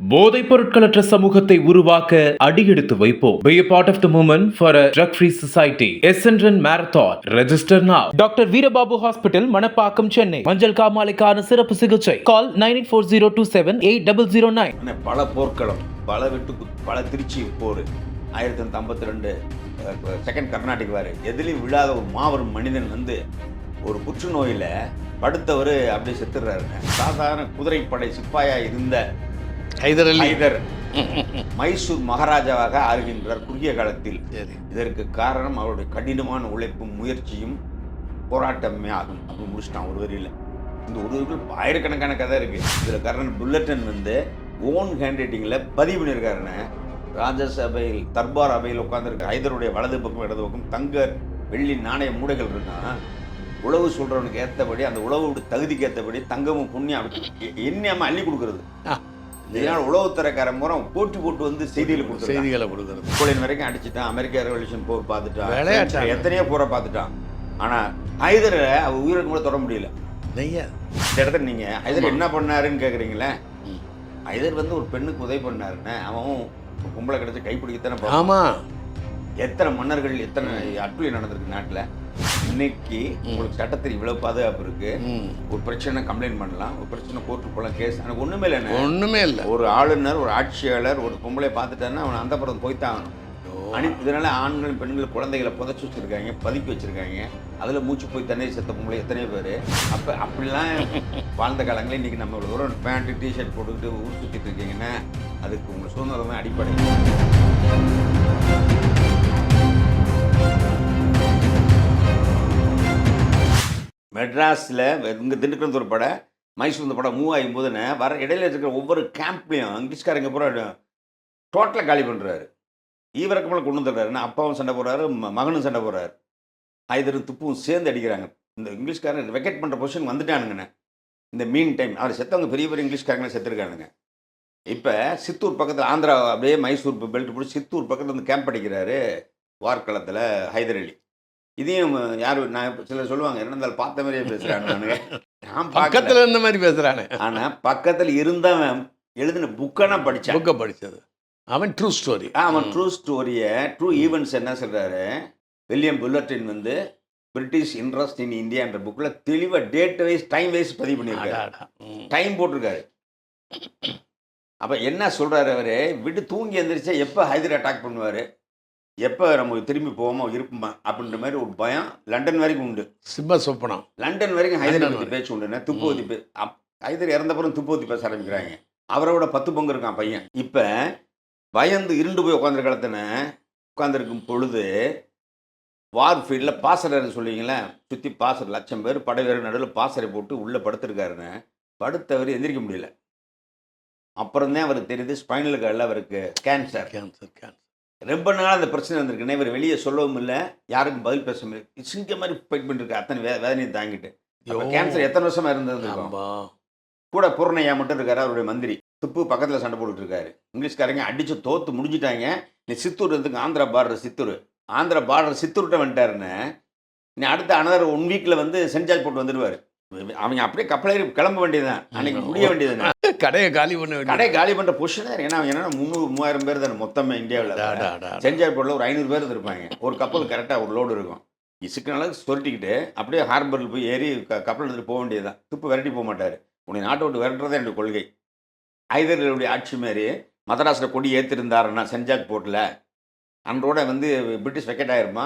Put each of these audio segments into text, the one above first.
போதைப் பொருட்களற்ற சமூகத்தை உருவாக்க அடியெடுத்து வைப்போம். Be a part of the movement for a drug-free society. SNRN Marathon. Register now. Doctor Veerababu hospital, Manapakkam, Chennai. மஞ்சள் காமாலைக்கான சிறப்பு சிகிச்சை. Call 9840278009. பல போர்க்களம், பல பல திருச்சி போர், 1952 செகண்ட் கர்நாடிக் வார், எதிலையும் விழாத ஒரு மாபெரும் மனிதன் வந்து ஒரு புற்றுநோயில் படுத்தவர் அப்படியே செத்துடுறாருங்க. சாதாரண குதிரைப்படை சிப்பாயா இருந்த ஹைதர் மைசூர் மகாராஜாவாக ஆளுகின்றார் குறுகிய காலத்தில். இதற்கு காரணம் அவருடைய கடினமான உழைப்பும் முயற்சியும் போராட்டமே ஆகும் அப்படின்னு முடிச்சிட்டான் ஒரு வரியில். இந்த ஒரு வரிகள் ஆயிரக்கணக்கான கதை இருக்குது. இதில் காரணம் புல்லட்டன் வந்து ஓன் ஹேண்ட் ரைட்டிங்கில் பதிவு பண்ணியிருக்காருன்னு. ராஜசபையில் தர்பார் அவையில் உட்காந்துருக்க ஹைதருடைய வலது பக்கம் இடது பக்கம் தங்க வெள்ளி நாணய மூடைகள் இருக்கான். உழவு சொல்கிறவனுக்கு ஏற்றபடி அந்த உழவு தகுதிக்கு ஏற்றபடி தங்கமும் புண்ணியம் எண்ணாமல் அள்ளி கொடுக்குறது. இதனால் உளவுத்துறைக்காரன் மூலம் போட்டு வந்து செய்திகளை கொடுக்குறது. கோலின் வரைக்கும் அடிச்சுட்டான். அமெரிக்க ரெவல்யூஷன் போர் பார்த்துட்டான், எத்தனையோ போரை பார்த்துட்டான். ஆனால் ஹைதரை அவர் உயிருக்கு கூட தொட முடியல. இந்த இடத்துல நீங்கள் ஹைதர் என்ன பண்ணாருன்னு கேட்குறீங்களே. ஹைதர் வந்து ஒரு பெண்ணுக்கு உதவி பண்ணாருன்னு அவன் கும்பலை கிடச்சி கைப்பிடிக்கத்தானே. ஆமாம், எத்தனை மன்னர்கள் எத்தனை அட்டுழியம் நடந்திருக்கு நாட்டில். இன்னைக்கு உங்களுக்கு சட்டத்தில் இவ்வளவு பாதுகாப்பு இருக்கு. ஒரு பிரச்சனை கம்ப்ளைண்ட் பண்ணலாம், ஒரு பிரச்சனை கோர்ட்டு போகலாம், கேஸ். எனக்கு ஒண்ணுமே இல்லை. ஒரு ஆளுநர், ஒரு ஆட்சியாளர் ஒரு பொம்பளை பார்த்துட்டாருன்னா அவன் அந்த புறம் போய்த்தான் ஆகணும். இதனால ஆண்கள் பெண்கள் குழந்தைகளை புதைச்சி வச்சிருக்காங்க, பதுக்கி வச்சிருக்காங்க. அதில் மூச்சு போய் தண்ணீர் செத்த பொம்பளை எத்தனையோ பேர். அப்போ அப்படிலாம் வாழ்ந்த காலங்களே இன்னைக்கு நம்ம இவ்வளோ தூரம் பேண்ட்டு டிஷர்ட் போட்டுக்கிட்டு ஊர் சுற்றிட்டு இருக்கீங்கன்னா அதுக்கு உங்கள் சுதந்திரம் தான் அடிப்படை. மெட்ராஸில் இங்கே திண்டுக்கல் ஒரு படம், மைசூர் இந்த படம் மூவ் ஆகும் போதுன்னு வர இடையில இருக்கிற ஒவ்வொரு கேம்ப்லேயும் இங்கிலீஷ்காரங்க பூரா டோட்டலாக காலி பண்ணுறாரு. ஈவிரக்கமெல்லாம் கொண்டு வந்துடுறாருன்னா அப்பாவும் சண்டை போடுறாரு, மகனும் சண்டை போடுறாரு. ஹைதரும் துப்பும் சேர்ந்து அடிக்கிறாங்க. இந்த இங்கிலீஷ்காரங்க வெக்கெட் பண்ணுற பொசிஷன் வந்துட்டானுங்கண்ணே. இந்த மீன் டைம் அவர் செத்தவங்க பெரிய பெரிய இங்கிலீஷ்காரங்களே செத்துருக்கானுங்க. இப்போ சித்தூர் பக்கத்தில் ஆந்திரா அப்படியே மைசூர் பெல்ட் பிடிச்சி சித்தூர் பக்கத்தில் வந்து கேம்ப் அடிக்கிறாரு வார்க்களத்தில் ஹைதர் அலி. இதையும் யார் நான் சிலர் சொல்லுவாங்க என்ன இருந்தாலும் பார்த்த மாதிரியே பேசுகிறான். நான் பக்கத்தில் இருந்த மாதிரி பேசுகிறானே. ஆனால் பக்கத்தில் இருந்தவன் எழுதின புக்கை படித்தது அவன் ட்ரூ ஸ்டோரி. அவன் ட்ரூ ஸ்டோரியை ட்ரூ ஈவெண்ட்ஸ் என்ன சொல்கிறாரு. வில்லியம் புல்லட்டின் வந்து பிரிட்டிஷ் இன்ட்ரெஸ்ட் இன் இந்தியான்ற புக்கில் தெளிவாக டேட் வைஸ் டைம் வைஸ் பதிவு பண்ணியிருக்காரு. டைம் போட்டிருக்காரு. அப்போ என்ன சொல்கிறாரு அவர், விட்டு தூங்கி எழுந்திரிச்சா எப்போ ஹைதர் அட்டாக் பண்ணுவார், எப்போ நம்ம திரும்பி போவோமோ இருப்போமா அப்படின்ற மாதிரி ஒரு பயம் லண்டன் வரைக்கும் உண்டு. சிம்ம சொப்பனம் லண்டன் வரைக்கும் ஹைதரை பற்றி பேச்சு உண்டுன்னா துப்போதி ஹைதர் இறந்தப்பறம் துப்போதி பேச ஆரம்பிக்கிறாங்க. அவரோட 10 பங்கு இருக்கான் பையன். இப்போ பயந்து இருண்டு போய் உட்காந்துருக்கும் பொழுது வார்ஃபீல்டில் பாசறை சொல்லுவீங்களே, சுற்றி பாசறை 1,00,000 பேர் படை வீரர் நடுவில் பாசறை போட்டு உள்ளே படுத்துருக்காருன்னு. படுத்தவர் எந்திரிக்க முடியல. அப்புறம்தான் அவருக்கு தெரியுது ஸ்பைனல் கார்டில் அவருக்கு கேன்சர். ரொம்ப நாள் அந்த பிரச்சனை இருந்திருக்குன்னா இவர் வெளியே சொல்லவும் இல்லை, யாருக்கும் பதில் பேச முடியல. சிங்க மாதிரி ஃபைட் பண்ணிருக்கு அத்தனை வேதனையை தாங்கிட்டு. கேன்சர் எத்தனை வருஷமாக இருந்தது. கூட பூர்ணையா மட்டும் இருக்காரு அவருடைய மந்திரி. துப்பு பக்கத்தில் சண்டை போட்டுட்டு இருக்காரு. இங்கிலீஷ்காரங்க அடித்து தோற்று முடிஞ்சிட்டாங்க. நீ சித்தூர் இருந்துக்கு ஆந்திரா பார்டர் சித்தூர்கிட்ட வந்துட்டாருன்னு நீ அடுத்த அனதர் 1 வீக்கில் வந்து சென்ட் போட்டு வந்துடுவார். அவங்க அப்படியே கப்பலேறி கிளம்ப வேண்டியதுதான், அன்னைக்கு முடிய வேண்டியதுதான். கடையை காலி பண்ணுற பொசிஷன். ஏன்னா 300-3000 பேர் தானே மொத்தமே இந்தியாவில். செஞ்சாய்போர்ட்டில் ஒரு 500 பேர் இருப்பாங்க. ஒரு கப்பல் கரெக்டாக ஒரு லோடு இருக்கும். இசுக்குனால சொருட்டிக்கிட்டு அப்படியே ஹார்பரில் போய் ஏறி கப்பல் எடுத்துகிட்டு போக வேண்டியதுதான். துப்பு விரட்டி போக மாட்டார். உன்னை நாட்டை விட்டு விரட்டுறதே என்னுடைய கொள்கை. ஹைதருடைய ஆட்சி மாரி மதராஸில் கொடி ஏற்றிருந்தாருன்னா செஞ்சாக் போர்ட்டில் அன்றோட வந்து பிரிட்டிஷ் வெக்கெட் ஆயிருமா.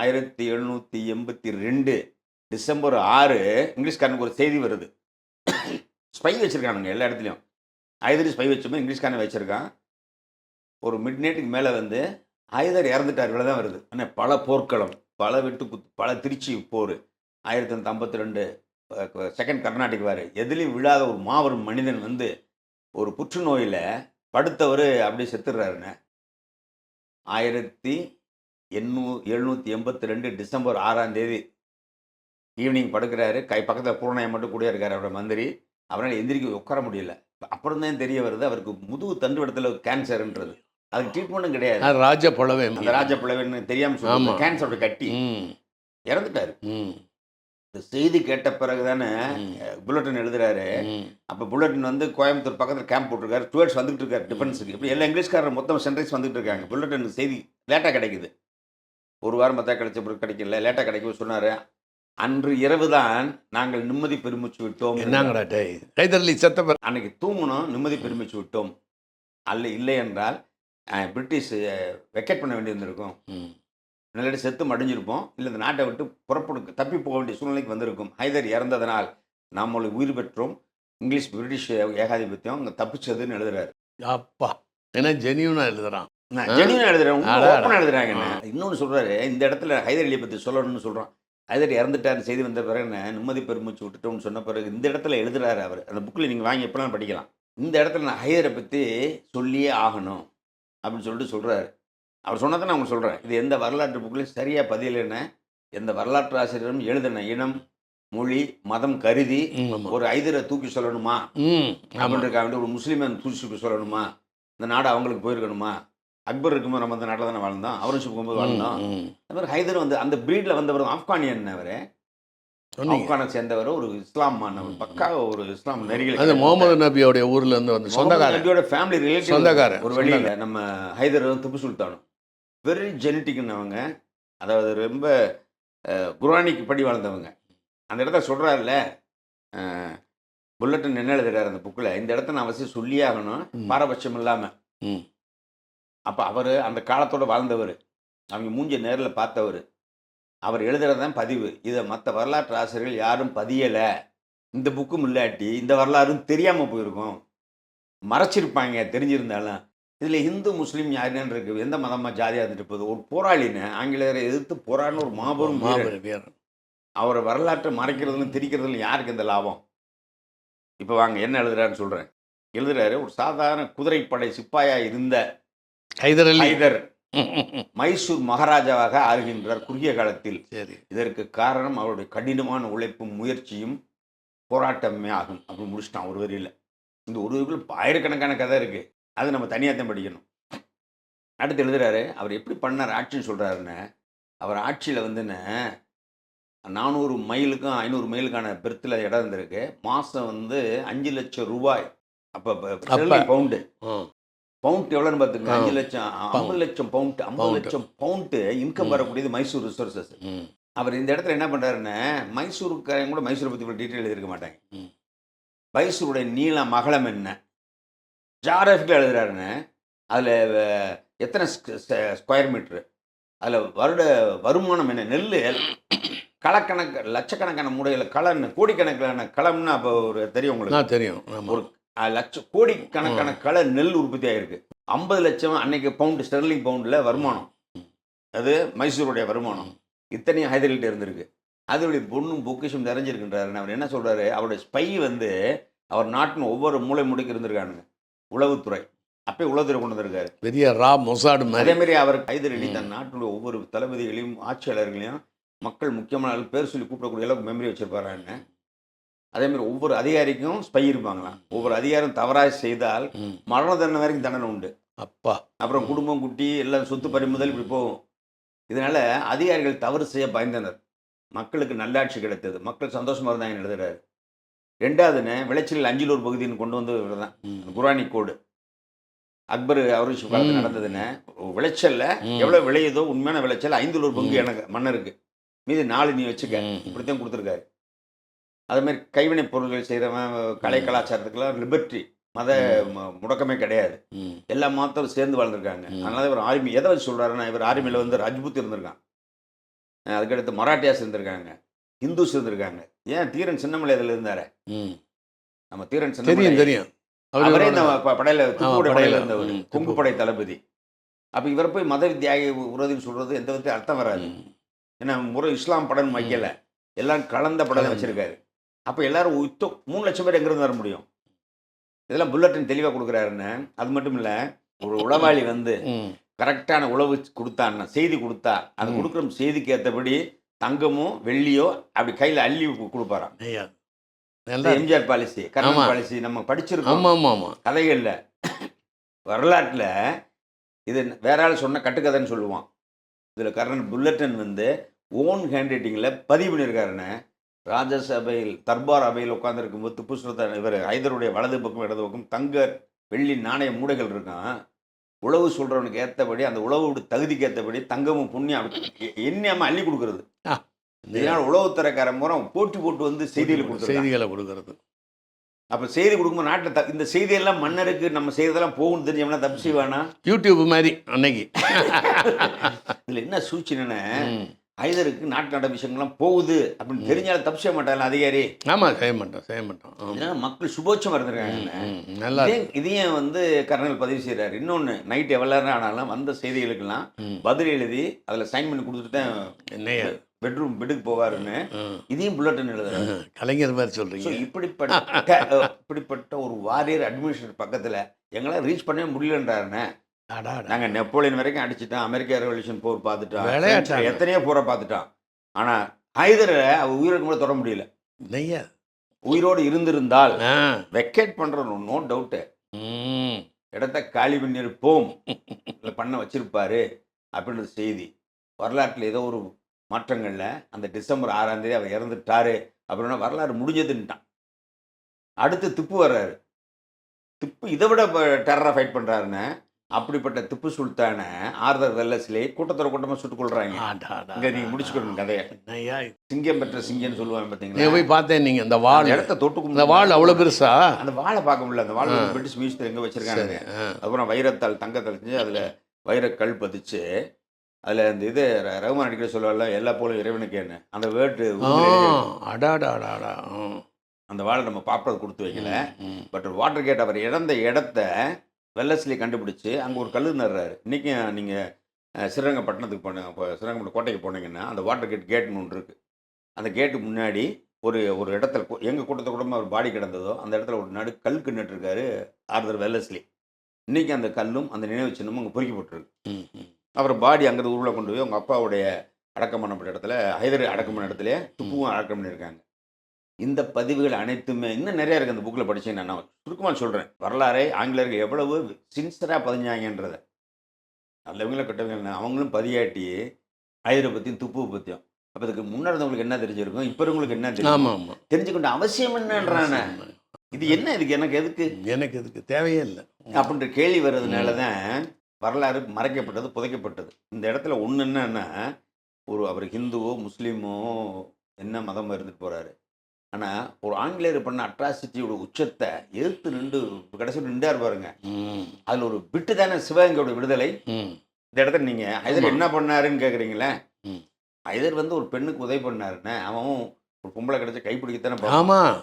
1782 டிசம்பர் 6 இங்கிலீஷ்காரனுக்கு ஒரு செய்தி வருது. ஸ்பை வச்சுருக்கானுங்க எல்லா இடத்துலையும். ஹைதர் ஸ்பை வச்சுமே இங்கிலீஷ்காரன் வச்சுருக்கான். ஒரு மிட் நைட்டுக்கு மேலே வந்து ஹைதர் இறந்துட்டார். இவ்வளோ தான் வருது. ஆனால் பல போர்க்களம், பல திருச்சி போர், 1952 செகண்ட் கர்நாடிக் வார், எதிலையும் விழாத ஒரு மாபெரும் மனிதன் வந்து ஒரு புற்றுநோயில் படுத்தவர் அப்படியே செத்துடுறாருன்னு. 1782 டிசம்பர் 6 ஈவினிங் படுக்கிறாரு. பக்கத்தில் பூர்ணையை மட்டும் கூட இருக்கார் அவரோட மந்திரி. அவரால் எந்திரிக்க உட்கார முடியல. அப்புறம் தான் தெரிய வருது அவருக்கு முதுகு தண்டுவடத்தில் கேன்சர்ன்றது. அதுக்கு ட்ரீட்மெண்ட்டும் கிடையாது. ராஜபுலவேன்னு தெரியாமல் சொல்லுவாங்க. கேன்சரோட கட்டி இறந்துட்டார். இந்த செய்தி கேட்ட பிறகு தானே புல்லட்டின் எழுதுறாரு. அப்போ புல்லட்டின் வந்து கோயம்புத்தூர் பக்கத்தில் கேம்ப் போட்டிருக்காரு. ஸ்டூடெண்ட்ஸ் வந்துட்டு இருக்காரு டிஃபென்ஸுக்கு. இப்படி எல்லா இங்கிலீஷ்காரர் மொத்தம் சன்ரைஸ் வந்துட்டு இருக்காங்க. புல்லட்டின் செய்தி லேட்டாக கிடைக்குது. ஒரு வாரம் மொத்தம் கிடைச்ச பிறகு கிடைக்கல, லேட்டாக கிடைக்கும் சொன்னார். அன்று இரவு தான் நாங்கள் நிம்மதி பெருமிச்சு விட்டோம். என்னங்கடா டேய், கைதறி செத்த அன்னைக்கு தூங்கணும், நிம்மதி பெருமிச்சு விட்டோம். இல்லை என்றால் பிரிட்டிஷ் வெக்கேட் பண்ண வேண்டியிருந்திருக்கும். நல்லடி செத்து மடிஞ்சிருப்போம். இல்லை இந்த நாட்டை விட்டு தப்பி போக வேண்டிய சூழ்நிலைக்கு வந்திருக்கும். ஹைதர் இறந்ததனால் நாம் உயிர் பெற்றோம். இங்கிலீஷ் பிரிட்டிஷ் ஏகாதிபத்தியம் அங்கே தப்பிச்சதுன்னு எழுதுறாரு. அப்பா ஏன்னா ஜெனியூனாக எழுதுறான். ஜெனியூனாக எழுதுறேன், ஓப்பனாக எழுதுறாங்க. இன்னொன்று சொல்கிறாரு, இந்த இடத்துல ஹைதர் அலியை பற்றி சொல்லணும்னு சொல்கிறான். ஹைதர் இறந்துட்டார் செய்தி வந்த பிறகு என்ன நிம்மதி பெருமிச்சு விட்டுட்டோம்னு சொன்ன பிறகு இந்த இடத்துல எழுதுறாரு அவர். அந்த புக்கில் நீங்கள் வாங்கி எப்படிலாம் படிக்கலாம். இந்த இடத்துல நான் ஹைதரை பற்றி சொல்லியே ஆகணும் அப்படின்னு சொல்லிட்டு சொல்கிறாரு. அவர் சொன்னதை நான் உங்களுக்கு சொல்கிறேன். இது எந்த வரலாற்று புக்கிலையும் சரியாக பதியலைன்னு எந்த வரலாற்று ஆசிரியரும் எழுதின இனம், மொழி, மதம் கருதி ஒரு ஹைதரை தூக்கி சொல்லணுமா அப்படின்றக்காக வேண்டி ஒரு முஸ்லீமை தூக்கி சொல்லணுமா, இந்த நாடு அவங்களுக்கு போயிருக்கணுமா, அக்பர் இருக்கும்போது நம்ம அந்த நாட்டில் தானே வாழ்ந்தோம், அவுரங்கசீப் போகும்போது வாழ்ந்தோம். அது மாதிரி ஹைதர் வந்து அந்த பிரீடில் வந்தவர் ஆப்கானியன். அவர் ஆப்கானை சேர்ந்தவர், ஒரு இஸ்லாம் மாணவர், பக்கா ஒரு இஸ்லாம் நெறிகள். அது முகமது நபியோடைய ஊர்ல இருந்து வந்து சொந்தக்காரர், நபியோட ஃபேமிலி ரிலேட்டிவ் சொந்தக்காரர். ஒரு வழியில் நம்ம ஹைதர் திப்பு சுல்தானும் வெரி ஜெனட்டிக்னவங்க. அதாவது ரொம்ப குரானிக்கு படி வாழ்ந்தவங்க. அந்த இடத்த சொல்கிறாருல்ல புல்லட்டின் என்ன எழுதுறாரு அந்த புக்கில், இந்த இடத்த நான் அவசியம் சொல்லியே ஆகணும் பாரபட்சம் இல்லாமல். அப்போ அவர் அந்த காலத்தோடு வாழ்ந்தவர், அவங்க மூஞ்சி நேரில் பார்த்தவர், அவர் எழுதுறது தான் பதிவு. இதை மற்ற வரலாற்று ஆசிரியர்கள் யாரும் பதியலை. இந்த புக்கும் இல்லாட்டி இந்த வரலாறும் தெரியாமல் போயிருக்கும், மறைச்சிருப்பாங்க தெரிஞ்சிருந்தாலும். இதில் ஹிந்து முஸ்லீம் யாருன்னு இருக்கு, எந்த மதமாக ஜாதியாக இருந்துட்டு போகுது. ஒரு போராளின்னு ஆங்கிலேயரை எதிர்த்து போராடின ஒரு மாபெரும் வீரர். அவரை வரலாற்றை மறைக்கிறதுன்னு திரிக்கிறதுல யாருக்கு இந்த லாபம்? இப்போ வாங்க என்ன எழுதுறாருன்னு சொல்கிறேன். எழுதுறாரு, ஒரு சாதாரண குதிரைப்படை சிப்பாயாக இருந்த ஹைதர் மைசூர் மகாராஜாவாக ஆறுகின்றார் குறுகிய காலத்தில். இதற்கு காரணம் அவருடைய கடினமான உழைப்பும் முயற்சியும் போராட்டமே ஆகும் அப்படின்னு முடிச்சிட்டான் ஒரு வரியில். இந்த ஒரு வரிக்குள்ள ஆயிரக்கணக்கான கதை இருக்குது, அது நம்ம தனியாகத்தான் படிக்கணும். அடுத்து எழுதுறாரு, அவர் எப்படி பண்ணார் ஆட்சின்னு சொல்கிறாருன்னு. அவர் ஆட்சியில் வந்துன்னு 400 மைலுக்கும் 500 மைலுக்கான பெர்த்தில் இடம் இருந்திருக்கு. மாதம் வந்து 5 லட்சம் ரூபாய். அப்போ பவுண்டு பவுண்ட் எவ்வளோன்னு பார்த்துங்க, 5 லட்சம் 50 லட்சம் பவுண்ட் 50 லட்சம் பவுண்டு இன்கம் வரக்கூடியது மைசூர் ரிசோர்ஸஸ். அவர் இந்த இடத்துல என்ன பண்ணுறாருன்னு, மைசூருக்காரங்க கூட மைசூரை பற்றி இவ்வளோ டீட்டெயில் எழுதிருக்க மாட்டாங்க. மைசூருடைய நீளம் அகலம் என்ன ஜாகிரபிக்கில் எழுதுறாருன்னு. அதில் எத்தனை ஸ்கொயர் மீட்ரு, அதில் வருட வருமானம் என்ன, நெல் களக்கணக்கு லட்சக்கணக்கான மூடையில் களம், கோடிக்கணக்கான களம்னு அப்போ ஒரு தெரியும் உங்களுக்கு? தெரியும். ஒரு கோடிக்கணக்கான கள நெல் உற்பத்தி ஆகிருக்கு. 50 லட்சம் அன்னைக்கு பவுண்டு, ஸ்டெர்லிங் பவுண்டில் வருமானம். அது மைசூருடைய வருமானம். இத்தனையும் ஹைதர்கிட்ட இருந்திருக்கு. அதோடைய பொண்ணும் பொக்கிஷம் நிறைஞ்சிருக்கின்றாரு. அவர் என்ன சொல்கிறாரு, அவருடைய ஸ்பை வந்து அவர் நாட்டின் ஒவ்வொரு மூளை முடுக்கி இருந்திருக்கானுங்க. உளவுத்துறை அப்பயே உளவுத்துறை கொண்டு வந்திருக்காரு, பெரிய ரா மொசாடு. அதேமாரி அவர் ஹைதர் அலி தன் நாட்டினுடைய ஒவ்வொரு தளபதிகளையும் ஆட்சியாளர்களையும் மக்கள் முக்கியமான பேர் சொல்லி கூப்பிடக்கூடிய அளவுக்கு மெமரி வச்சிருப்பாரான்னு. அதேமாதிரி ஒவ்வொரு அதிகாரிக்கும் ஸ்பை இருப்பாங்களாம். ஒவ்வொரு அதிகாரம் தவறாக செய்தால் மரண தண்டனை வரைக்கும் தண்டனை உண்டு. அப்பா அப்புறம் குடும்பம் குட்டி எல்லாம் சொத்து பறிமுதல் இப்படி போகும். இதனால் அதிகாரிகள் தவறு செய்ய பயந்தனர். மக்களுக்கு நல்லாட்சி கிடைத்தது, மக்கள் சந்தோஷமாக இருந்தாங்கன்னு எழுதுறாரு. ரெண்டாவதுன்னு விளைச்சலில் 5 ஒரு பகுதின்னு கொண்டு வந்து தான் குரானி கோடு. அக்பர் அவுரங்கசீப் காலத்தில் நடந்ததுன்னு விளைச்சலில் எவ்வளோ விளையுதோ உண்மையான விளைச்சல் 5 ஒரு பங்கு எனக்கு மன்னருக்கு, மீது 4 நீ வச்சுக்க, இப்படித்தான் கொடுத்துருக்காரு. அதேமாதிரி கைவினை பொருட்கள் செய்கிறவன் கலை கலாச்சாரத்துக்கெல்லாம் லிபர்ட்டி, மத முடக்கமே கிடையாது. எல்லா மதத்தோடு சேர்ந்து வாழ்ந்துருக்காங்க. அதனால இவர் ஆர்மி எதை வச்சு சொல்கிறாருன்னா, இவர் ஆர்மியில் வந்து ராஜ்புத் இருந்திருக்கான், அதுக்கடுத்து மராட்டியாஸ் இருந்திருக்காங்க, ஹிந்துஸ் இருந்திருக்காங்க. ஏன் தீரன் சின்னமலை அதில் இருந்தார், நம்ம தீரன் சின்னமலை தெரியும், அவரே இந்த படையில் தூக்குடைய படையில் இருந்தவர், கொங்கு படை தளபதி. அப்போ இவரை போய் மத வித்தியாகி உறதுன்னு சொல்கிறது எந்த விதத்தையும் அர்த்தம் வராது. ஏன்னா முறை இஸ்லாம் படம் வைக்கலை, எல்லாம் கலந்த படம் வச்சுருக்காரு. அப்போ எல்லாரும் 3 லட்சம் பேர் எங்கேருந்து வர முடியும்? இதெல்லாம் புல்லட்டின் தெளிவாக கொடுக்குறாருன்னு. அது மட்டும் இல்லை, ஒரு உளவாளி வந்து கரெக்டான உளவு கொடுத்தான்னா, செய்தி கொடுத்தா, அது கொடுக்குற செய்திக்கு ஏற்றபடி தங்கமோ வெள்ளியோ அப்படி கையில் அள்ளி கொடுப்பாராம். எம்ஜிஆர் பாலிசி, கர்நாடக பாலிசி நம்ம படிச்சிருக்கோம் கதைகளில். வரலாற்றில் இது வேற ஆள் சொன்ன கட்டுக்கதைன்னு சொல்லுவான். இதில் புல்லட்டின் வந்து ஓன் ஹேண்ட் ரைட்டிங்கில் பதிவு பண்ணியிருக்காருன்னு. ராஜசபையில் தர்பார் அவையில் உட்கார்ந்துருக்கும் போது திப்பு சுல்தான் இவர் ஹைதருடைய வலது பக்கம் இடது பக்கம் தங்க வெள்ளி நாணய மூடைகள் இருக்கான். உழவு சொல்றவனுக்கு ஏற்றபடி அந்த உழவு தகுதிக்கு ஏற்றபடி தங்கமும் புண்ணியம் எண்ணாம அள்ளி கொடுக்கறது. இதனால் உளவுத்துறைக்காரன் பூரா போட்டி போட்டு வந்து செய்திகளை கொடுக்கறது. அப்போ செய்தி கொடுக்கும்போது நாட்டில் இந்த செய்தியெல்லாம் மன்னருக்கு நம்ம செய்ததெல்லாம் போகணும்னு தெரிஞ்சோம்னா தப்பு செய்வானா? யூடியூப் மாதிரி அன்னைக்கு. இதில் என்ன சூழ்ச்சின்னு ஹைதருக்கு நாட்டு நட விஷயங்கள்லாம் போகுது அப்படின்னு தெரிஞ்சாலும் தப்பு செய்ய மாட்டாங்க அதிகாரி. ஆமாம், செய்ய மாட்டோம். மக்கள் சுபோட்சமாக இருந்திருக்காங்க. நல்லா இதையும் வந்து கர்னல் பதிவு செய்கிறாரு. இன்னொன்று நைட் எவ்வளோ நேரம் ஆனாலும் வந்த செய்திகளுக்கெல்லாம் பதில் எழுதி அதில் சைன் பண்ணி கொடுத்துட்டு தான் என்னைய பெட்டுக்கு போவாருன்னு இதையும் புல்லட்டின் எழுதுறாரு. கலைஞர் மாதிரி சொல்றீங்க. இப்படிப்பட்ட ஒரு வாரியர் அட்மினிஸ்ட்ரேட்டர் பக்கத்தில் எங்களால் ரீச் பண்ணவே முடியலன்றாருன்னு. நாங்கள் நெப்போலியன் வரைக்கும் அடிச்சுட்டோம், அமெரிக்கா ரெவல்யூஷன் போர் பார்த்துட்டோம், எத்தனையோ போரை பார்த்துட்டோம். ஆனால் ஹைதரை அவர் உயிருக்கு கூட தொட முடியல. உயிரோடு இருந்திருந்தால் வெக்கேட் பண்ணுறோம், நோ டவுட்டு. இடத்த காலி பண்ணியிருப்போம், இல்லை பண்ண வச்சிருப்பாரு அப்படின்றது செய்தி. வரலாற்றில் ஏதோ ஒரு மாற்றங்களில் அந்த டிசம்பர் 6ஆம் தேதி அவர் இறந்துட்டாரு அப்படின்னா வரலாறு முடிஞ்சதுன்ட்டான். அடுத்து திப்பு வர்றாரு. திப்பு இதை விட டெரராக ஃபைட் பண்ணுறாருன்னு அப்படிப்பட்ட திப்பு சுல்தானை ஆர்தர் வெல்லஸ்லி கூட்டமாக சுட்டுக் கொள்றாங்க. இங்கே நீங்கள் முடிச்சுக்கணும் கதையை. சிங்கம் பெற்ற சிங்கம்னு சொல்லுவாங்க பார்த்தீங்களா? போய் பார்த்தேன். நீங்கள் இந்த வாள் இடத்த தொட்டுக்கும். இந்த வாள் அவ்வளோ பெருசா? அந்த வாழை பார்க்க முடியல. அந்த வாழை பிரிட்டிஷ் மியூசியத்தில் எங்கே வச்சிருக்காங்க. அப்புறம் வைரத்தால் தங்கத்தால் செஞ்சு அதில் வைரக்கல் பதிச்சு அதில் அந்த இது ரகுமான் அடிக்கடி சொல்லுவாள், எல்லா போலும் இறைவனுக்கு என்ன அந்த வேர்டு அந்த வாழை நம்ம பாப்பது கொடுத்து வைக்கல. பட் வாட்டர் கேட் அவர் இறந்த இடத்த வெல்லஸ்லி கண்டுபிடிச்சி அங்கே ஒரு கல் நடுறாரு. இன்றைக்கும் நீங்கள் ஸ்ரீரங்கப்பட்டினத்துக்கு ஸ்ரீரங்கப்பட்டினம் கோட்டைக்கு போனீங்கன்னா அந்த வாட்டர் கேட்னு ஒன்று இருக்குது. அந்த கேட்டுக்கு முன்னாடி ஒரு இடத்துல எங்கள் கூட்டத்தை கூட ஒரு பாடி கிடந்ததோ அந்த இடத்துல ஒரு கல் நட்டுருக்காரு ஆர்தர் வெல்லஸ்லி. இன்றைக்கி அந்த கல்லும் அந்த நினைவு சின்னமும் அங்கே பொறிக்கப்பட்டிருக்கு. அப்புறம் பாடி அங்கே ஊரில் கொண்டு போய் அவங்க அப்பாவுடைய அடக்கம் பண்ணப்பட்ட இடத்துல ஹைதர் அடக்கம் பண்ண இடத்துல துப்புவும் அடக்கம் பண்ணியிருக்காங்க. இந்த பதிவுகள் அனைத்துமே இன்னும் நிறையா இருக்குது. அந்த புக்கில் படித்தேன். நான் சுருக்கமாக சொல்கிறேன். வரலாறை ஆங்கிலேயர்கள் எவ்வளவு சின்சராக பதிஞ்சாங்கன்றதை. நல்லவங்கள கெட்டவங்க அவங்களும் பதியாட்டி ஹைதரை பற்றியும் துப்புவை பற்றியும். அப்போ அதுக்கு முன்னாடி இருந்தவங்களுக்கு என்ன தெரிஞ்சிருக்கும், இப்போ உங்களுக்கு என்ன தெரியும், தெரிஞ்சுக்கொண்ட அவசியம் என்னன்றானே. இது என்ன, இதுக்கு எனக்கு எதுக்கு தேவையே இல்லை அப்படின்ற கேள்வி வர்றதுனால தான் வரலாறு மறைக்கப்பட்டது, புதைக்கப்பட்டது. இந்த இடத்துல ஒன்று என்னன்னா, அவர் ஹிந்துவோ முஸ்லீமோ என்ன மதம் இருந்துட்டு போகிறாரு. ஆனால் ஒரு ஆங்கிலேயர் பண்ண அட்ராசிட்டியோட உச்சத்தை எதிர்த்து கடைசியில் நின்றார் பாருங்க. அதில் ஒரு பிட்டு தானே சிவகங்கையோட விடுதலை. இந்த இடத்துல நீங்கள் ஹைதர் என்ன பண்ணாருன்னு கேட்குறீங்களே. ஹைதர் வந்து ஒரு பெண்ணுக்கு உதவி பண்ணாருன்னு அவன் ஒரு பொம்பளை கிடைச்ச கைப்பிடிக்கத்தானே. ஆமாம்,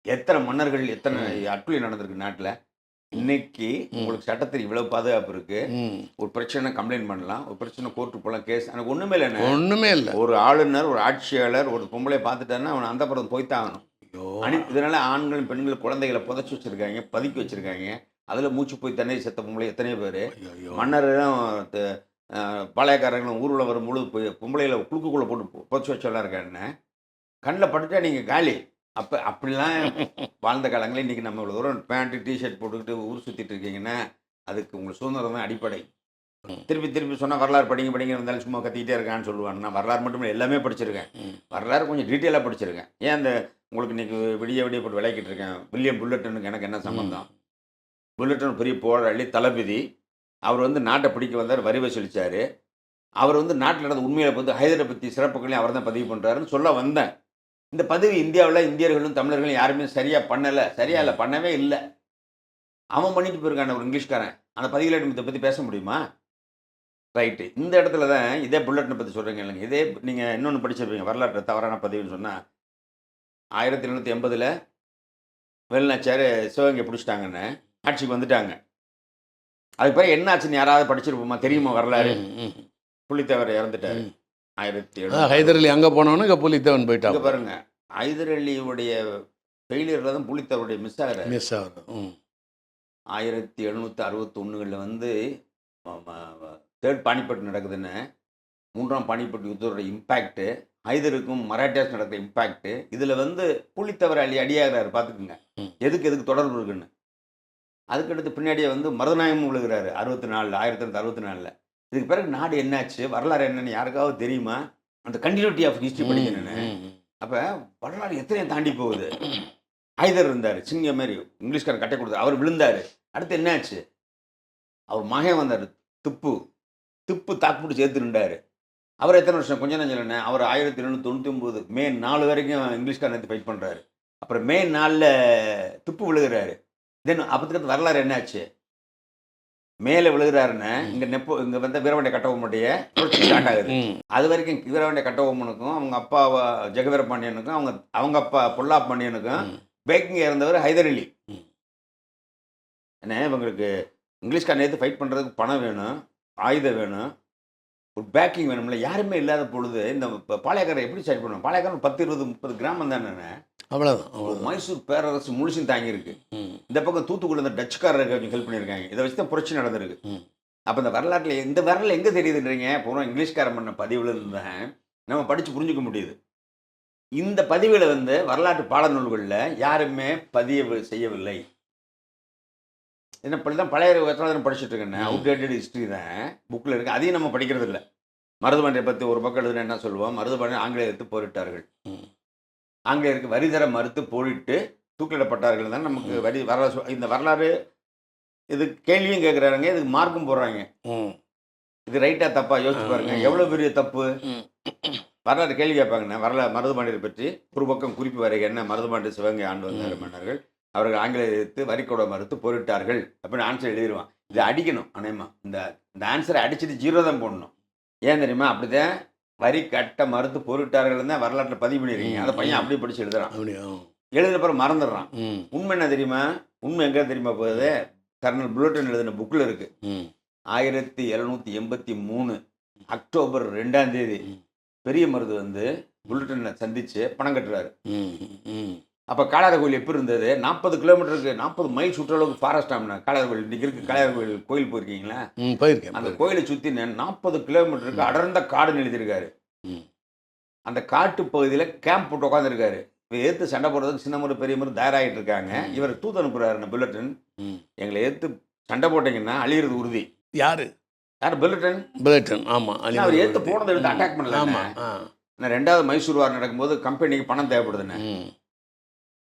எத்தனை மன்னர்கள் எத்தனை அட்டுழி நடந்திருக்கு நாட்டில். இன்னைக்கு உங்களுக்கு சட்டத்தில் இவ்வளவு பாதுகாப்பு இருக்கு. ஒரு பிரச்சனை கம்ப்ளைண்ட் பண்ணலாம், ஒரு பிரச்சனை கோர்ட்டு போகலாம், கேஸ். எனக்கு ஒண்ணுமே இல்லை. ஒரு ஆளுநர், ஒரு ஆட்சியாளர் ஒரு பொம்பளை பார்த்துட்டாருன்னா அவனை அந்த படம் போய்த்தான் ஆகணும். இதனால ஆண்களும் பெண்கள் குழந்தைகளை புதைச்சி வச்சிருக்காங்க, பதுக்கி வச்சிருக்காங்க. அதில் மூச்சு போய் தண்ணி செத்த பொம்பளை எத்தனையோ பேர். மன்னரும் பாளையக்காரங்களும் ஊரில் வரும்பொழுது பொம்பளைகளை குழுக்குள்ளே போட்டு புதைச்சி வச்செல்லாம் இருக்காருன்னு கண்ணில் பட்டுட்டா நீங்கள் காலி. அப்படிலாம் வாழ்ந்த காலங்களே இன்றைக்கி நம்ம இவ்வளோ தூரம் பேண்ட்டு டிஷர்ட் போட்டுக்கிட்டு ஊர் சுற்றிட்டு இருக்கீங்கன்னா அதுக்கு உங்களுக்கு சுதந்திரம் தான் அடிப்படை. திருப்பி சொன்னால் வரலாறு படிங்க இருந்தாலும் சும்மா கத்திக்கிட்டே இருக்கான்னு சொல்லுவாங்க. நான் வரலாறு மட்டும் எல்லாமே படிச்சிருக்கேன். வரலாறு கொஞ்சம் டீட்டெயிலாக படிச்சிருக்கேன். ஏன் அந்த உங்களுக்கு இன்றைக்கி விடிய போட்டு விளையாக்கிட்டு இருக்கேன். வில்லியம் புல்லட்டனுக்கு எனக்கு என்ன சம்பந்தம்? புல்லட்டன் பெரிய போராளி, தளபதி. அவர் வந்து நாட்டை பிடிக்க வந்தார், வரி வசூலித்தார். அவர் வந்து நாட்டில் நடந்த உண்மையை பற்றி ஹைதரை பற்றி சிறப்புகளையும் அவர் தான் பதிவு பண்ணுறாருன்னு சொல்ல வந்தேன். இந்த பதிவு இந்தியாவில் இந்தியர்களும் தமிழர்களும் யாருமே சரியா இல்லை, பண்ணவே இல்லை. அவன் பண்ணிட்டு போயிருக்கான ஒரு இங்கிலீஷ்காரன். அந்த பதிவில் இதை பற்றி பேச முடியுமா? ரைட்டு. இந்த இடத்துல தான் இதே புல்லட்டினை பற்றி சொல்கிறீங்க இல்லைங்க. இதே நீங்கள் இன்னொன்று படிச்சிருப்பீங்க, வரலாற்று தவறான பதிவுன்னு சொன்னால் 1780 வேலுநாச்சியார் சிவகங்கை பிடிச்சிட்டாங்கன்னு ஆட்சிக்கு வந்துட்டாங்க. அதுக்கு பிறகு என்ன ஆச்சுன்னு யாராவது படிச்சிருப்போமா? தெரியுமா வரலாறு? புலித்தேவர் இறந்துட்டார். ஹைதர் அலி அங்கே போனவனு புலித்தேவன் போயிட்டாங்க பாருங்க. ஹைதர் அலியுடைய ஃபெயிலியரில் தான் புலித்தேவருடைய மிஸ் ஆகுது. 1761 வந்து தேர்ட் பானிபட் நடக்குதுன்னு, 3ஆம் பானிபட் யுத்தத்தோட இம்பேக்ட்டு, ஹைதருக்கும் மராட்டியாஸ் நடக்கிற இம்பேக்ட்டு, இதில் வந்து புலித்தேவர் அடியாகிறாரு. பார்த்துக்குங்க எதுக்கு தொடர்பு இருக்குன்னு. அதுக்கடுத்து பின்னாடியே வந்து மருதநாயகம் விழுகிறாரு 1964. இதுக்கு பிறகு நாடு என்னாச்சு, வரலாறு என்னன்னு யாருக்காவது தெரியுமா? அந்த கண்டினியூட்டி ஆஃப் ஹிஸ்ட்ரி படிக்கணுன்னு அப்போ வரலாறு எத்தனையும் தாண்டி போகுது. ஹைதர் இருந்தார், சிங்க மாதிரி இங்கிலீஷ்காரன் கட்டை கொடுத்தாரு, அவர் விழுந்தார். அடுத்து என்னாச்சு? அவர் மகன் வந்தார், திப்பு தாக்குப்பிடிச்சு சேர்த்துருந்தார். அவர் எத்தனை வருஷம்? கொஞ்சம் நஞ்சம் இல்லைண்ணே, அவர் 1799 மே 4 வரைக்கும் இங்கிலீஷ்காரன் எடுத்து ஃபைட் பண்ணுறாரு. அப்புறம் மே 4 திப்பு விழுகிறாரு. தென் அப்பத்துக்கு வரலாறு என்னாச்சு? மேலே விழுகிறாருன்னு இங்கே வந்து வீரபாண்டிய கட்டபொம்மனுடைய புரட்சி ஸ்டார்ட் ஆகுது. அது வரைக்கும் வீரபாண்டிய கட்டபொம்மனுக்கும் அவங்க அப்பா ஜெகவீர பாண்டியனுக்கும் அவங்க அப்பா பொல்லா பாண்டியனுக்கும் பேக்கிங் இருந்தவர் ஹைதர் அலி. ஏன்னா இவங்களுக்கு இங்கிலீஷ்காரன் எடுத்து ஃபைட் பண்ணுறதுக்கு பணம் வேணும், ஆயுதம் வேணும், ஒரு பேக்கிங் வேணும்ல. யாருமே இல்லாத பொழுது இந்த பாளையக்காரரை எப்படி ஸ்டார்ட் பண்ணுவோம்? பாளையக்காரன் 10, 20, 30 கிராமம் தானே. அவ்வளோதான். மைசூர் பேரரசு முழுசும் தாங்கியிருக்கு. இந்த பக்கம் தூத்துக்குள்ள இந்த டச்சுக்காரருக்கு கொஞ்சம் ஹெல்ப் பண்ணியிருக்காங்க. இதை வச்சு தான் புரட்சி நடந்திருக்கு. அப்போ இந்த வரலாற்றில் இந்த வரலாறு எங்கே தெரியுதுன்றீங்க? பூரா இங்கிலீஷ்காரன் பண்ண பதிவில் இருந்தேன் நம்ம படித்து புரிஞ்சுக்க முடியுது. இந்த பதிவில் வந்து வரலாற்று பாடநூல்களில் யாருமே பதிவு செய்யவில்லை. என்ன இப்படி தான் பழைய எத்தனை படிச்சுட்டு இருக்கேன், அவுடேட்டட் ஹிஸ்ட்ரி தான் புக்கில் இருக்குது. அதையும் நம்ம படிக்கிறது இல்லை. மருதுபாண்டியை பற்றி ஒரு பக்கம் எழுதுனா என்ன சொல்லுவோம்? மருதுபாண்டியன் ஆங்கிலேயருக்கு போரிட்டார்கள், ஆங்கிலேயருக்கு வரி தர மறுத்து போரிட்டு தூக்கிலிடப்பட்டார்கள் தான் நமக்கு வரலாறு. இந்த வரலாறு இது கேள்வியும் கேட்குறாங்க, இதுக்கு மார்க்கும் போடுறாங்க. இது ரைட்டாக தப்பா யோசிச்சு பாருங்க, எவ்வளோ பெரிய தப்பு. வரலாறு கேள்வி கேட்பாங்கண்ணே. மருதுபாண்டியரை பற்றி ஒரு பக்கம் குறிப்பு வரைக்கும் என்ன, மருதுபாண்டிய சிவகங்கை ஆண்டு வந்தார் மன்னர்கள், அவர்கள் ஆங்கிலேயரை எதிர்த்து வரிக்கூட மறுத்து போரிட்டார்கள் அப்படின்னு ஆன்சர் எழுதிடுவான். இதை அடிக்கணும். அநேகமாக இந்த ஆன்சரை அடிச்சுட்டு 0 தான் போடணும். ஏன் தெரியுமா? அப்படிதான் வரி கட்ட மறுத்து போரிட்டார்கள் தான் வரலாற்றில் பதிவு பண்ணியிருக்கீங்க. அந்த பையன் அப்படி படிச்சு எழுதுறான். எழுதுன பிறகு மறந்துடுறான். உண்மை என்ன தெரியுமா? உண்மை எங்கே தெரியுமா போகுது? கர்னல் புல்லட்டன் எழுதின புக்கில் இருக்கு. 1783 அக்டோபர் 2ஆம் தேதி பெரிய மருது வந்து புல்லட்டனை சந்திச்சு பணம் கட்டுறாரு. அப்போ காளையார் கோயில் எப்படி இருந்தது? 40 கிலோமீட்டருக்கு 40 மைல் சுற்றளவுக்கு ஃபாரஸ்ட் ஆம்னா காளையார் கோயில். இன்னைக்கு இருக்கு காளையார் கோயில். கோயில் போயிருக்கீங்களா? போயிருக்கேன். அந்த கோயிலை சுற்றி 40 கிலோமீட்டருக்கு அடர்ந்த காடுன்னு எழுதியிருக்காரு. அந்த காட்டு பகுதியில் கேம்ப் போட்டு உட்காந்துருக்காரு. இவர் எதிர்த்து சண்டை போடுறதுக்கு சின்ன முறை பெரிய முறை தயாராகிட்டு இருக்காங்க. இவர் தூத்து அனுப்புறாரு புல்லட்டன், எங்களை எதிர்த்து சண்டை போட்டீங்கன்னா அழியிறது உறுதி. யாரு புல்லட்டன்? ஆமாம். அவர் எதிர்த்து போனதை எடுத்து அட்டாக் பண்ணல. நான் 2வது மைசூர் வார் நடக்கும்போது கம்பெனிக்கு பணம் தேவைப்படுதுன்னு,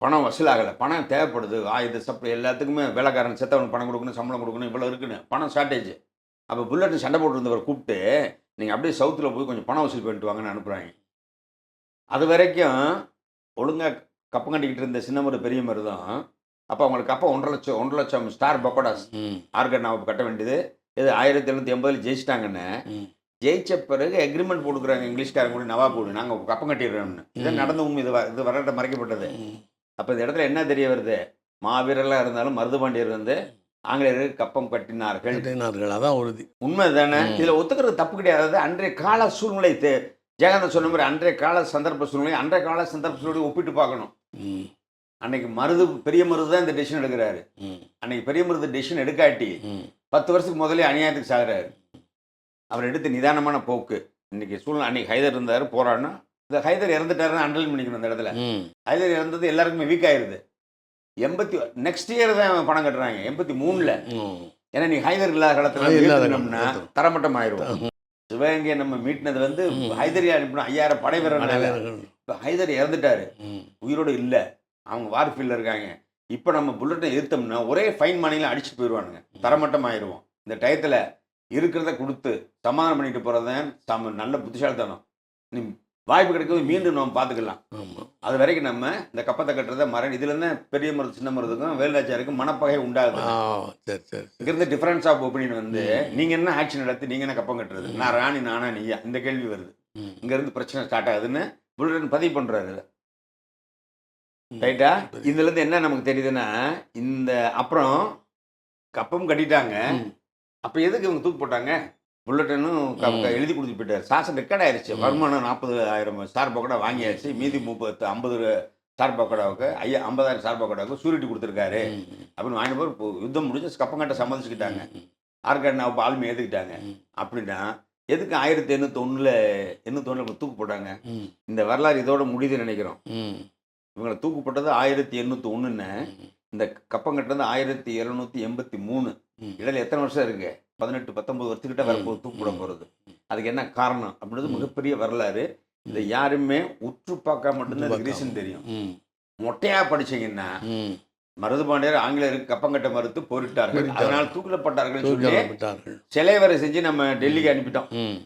பணம் வசூலாகலை, பணம் தேவைப்படுது, ஆயுத சப்ளை எல்லாத்துக்குமே வேலைக்காரன் செத்தவனுக்கு பணம் கொடுக்கணும், சம்பளம் கொடுக்கணும், இவ்வளோ இருக்குன்னு பணம் ஷார்ட்டேஜ். அப்போ புல்லட்டன் சண்டை போட்டுருந்தவர் கூப்பிட்டு நீங்கள் அப்படியே சவுத்தில் போய் கொஞ்சம் பணம் வசூல் பண்ணிட்டு வாங்கன்னு அனுப்புகிறாங்க. அது வரைக்கும் ஒழுங்காக கப்பம் கட்டிக்கிட்டு இருந்த சின்ன முறை பெரிய மருதம் அப்போ அவங்களுக்கு கப்பம் 1.5 லட்சம் ஸ்டார் பக்கோடாஸ் ஆர்கனாவை கட்ட வேண்டியது. இது 1780 ஜெயிச்சிட்டாங்கன்னு ஜெயிச்ச பிறகு எக்ரிமெண்ட் போட்டுக்கிறாங்க இங்கிலீஷ்காரங்க கூட, நவாப் கூட, நாங்கள் கப்பம் கட்டிடுறோம்னு. இதை நடந்த உண்மை. இது வரலாற்றை மறைக்கப்பட்டது. அப்போ இந்த இடத்துல என்ன தெரிய வருது? மாவீரர்களாக இருந்தாலும் மருதுபாண்டியர் வந்து ஆங்கிலேயர்கள் கப்பம் கட்டினார்கள். அதான் உறுதி. உண்மை தானே? இதில் ஒத்துக்கிறது தப்பு கிடையாது. அன்றைய கால சூழ்நிலை ஜெயகாந்தன் சொன்ன மாதிரி அன்றைய கால சந்தர்ப்ப சூழ்நிலை அன்றைய கால சந்தர்ப்ப சூழ்நிலை ஒப்பிட்டு பார்க்கணும். அன்னைக்கு பெரிய மருது தான் இந்த டெசிஷன் எடுக்கிறாரு. அன்னைக்கு பெரிய மருது டெசிஷன் எடுக்காட்டி 10 வருஷத்துக்கு முதலே அநியாயத்துக்கு சாகுறாரு. அவர் எடுத்து நிதானமான போக்கு. இன்னைக்கு சூழ்நிலை அன்னைக்கு ஹைதர் இருந்தார் போராடணும். இந்த ஹைதர் இறந்துட்டாருன்னு அண்டர்லைன் பண்ணிக்கணும். இந்த இடத்துல ஹைதர் இறந்தது எல்லாருக்குமே வீக் ஆயிருது. நெக்ஸ்ட் இயர் தான் பணம் கட்டுறாங்க 83ல். ஏன்னா நீ ஹைதர் இல்லாத காலத்துல தரமட்டம் ஆயிரும். சிவகங்கையை நம்ம மீட்டினது வந்து ஹைதரியா அனுப்பினா 5000 படை வீரர்கள். இப்போ ஹைதர் இறந்துட்டாரு, உயிரோடு இல்லை, அவங்க வார்ஃபீல்டில் இருக்காங்க. இப்போ நம்ம புல்லட்டை எதிர்த்தோம்னா ஒரே ஃபைன் மணியில் அடிச்சுட்டு போயிடுவானுங்க, தரமட்டம் ஆயிடுவோம். இந்த டயத்தில் இருக்கிறத கொடுத்து சமாதானம் பண்ணிட்டு போகிறது நல்ல புத்திசாலித்தனம். நீ வாய்ப்பு கிடைக்கிறது மீண்டும் நம்ம பார்த்துக்கலாம். அது வரைக்கும் நம்ம இந்த கப்பத்தை கட்டுறதை இதுலேருந்து பெரிய மருது சின்ன மருதுக்கும் வேலுநாச்சியாருக்கும் மனப்பகை உண்டாகுது. இங்கிருந்து டிஃபரன்ஸ் ஆஃப் ஒப்பீனியன் வந்து நீங்கள் என்ன ஆக்ஷன் எடுத்து நீங்கள் என்ன கப்பம் கட்டுறது, நான் ராணி நானா நீயா, இந்த கேள்வி வருது. இங்கேருந்து பிரச்சனை ஸ்டார்ட் ஆகுதுன்னு புல்லட்டன் பதிவு பண்ணுறாரு. ரைட்டா? இதுலேருந்து என்ன நமக்கு தெரியுதுன்னா, இந்த அப்புறம் கப்பம் கட்டிட்டாங்க. அப்போ எதுக்கு இவங்க தூக்கு போட்டாங்க? புல்லட்டனும் எழுதி கொடுத்து போயிட்டார். சாசன் ரெக்கார்ட் ஆயிடுச்சு. வருமானம் 40,000 ஸ்டார் பக்கோடா வாங்கியாச்சு. மீதி 50 ஸ்டார் பக்கோடாவுக்கு 50,000 ஸ்டார் பக்கோடாவுக்கு சூரிட்டி கொடுத்துருக்காரு அப்படின்னு வாங்கின போது யுத்தம் முடிஞ்சு கப்பம் கட்ட சம்மதிச்சுக்கிட்டாங்க. ஆர்காட்னாவை ஆளுமை ஏற்றுக்கிட்டாங்க. அப்படின்னா எதுக்கு 1881 தூக்கு போட்டாங்க? இந்த வரலாறு இதோட முடியுதுன்னு நினைக்கிறோம். இவங்களை தூக்கு போட்டது 1881. இந்த கப்பம் கட்டுறது 1783. இடையில எத்தனை வருஷம் இருக்கு? 18-19 வருஷத்துக்கிட்ட வரப்போது தூக்கு போட போகிறது. அதுக்கு என்ன காரணம் அப்படின்றது மிகப்பெரிய வரலாறு. இந்த யாருமே உற்று பார்க்க மட்டும்தான் ரீசன் தெரியும். ம் மொட்டையா படிச்சீங்கன்னா ம் மருதுபாண்டியர் ஆங்கிலேயருக்கு கப்பங்கட்ட மறுத்து போரிட்டார்கள், அதனால் தூக்கிலப்பட்டார்கள் சொல்லி விட்டார்கள். சிலை வரை செஞ்சு நம்ம டெல்லிக்கு அனுப்பிட்டோம். ம்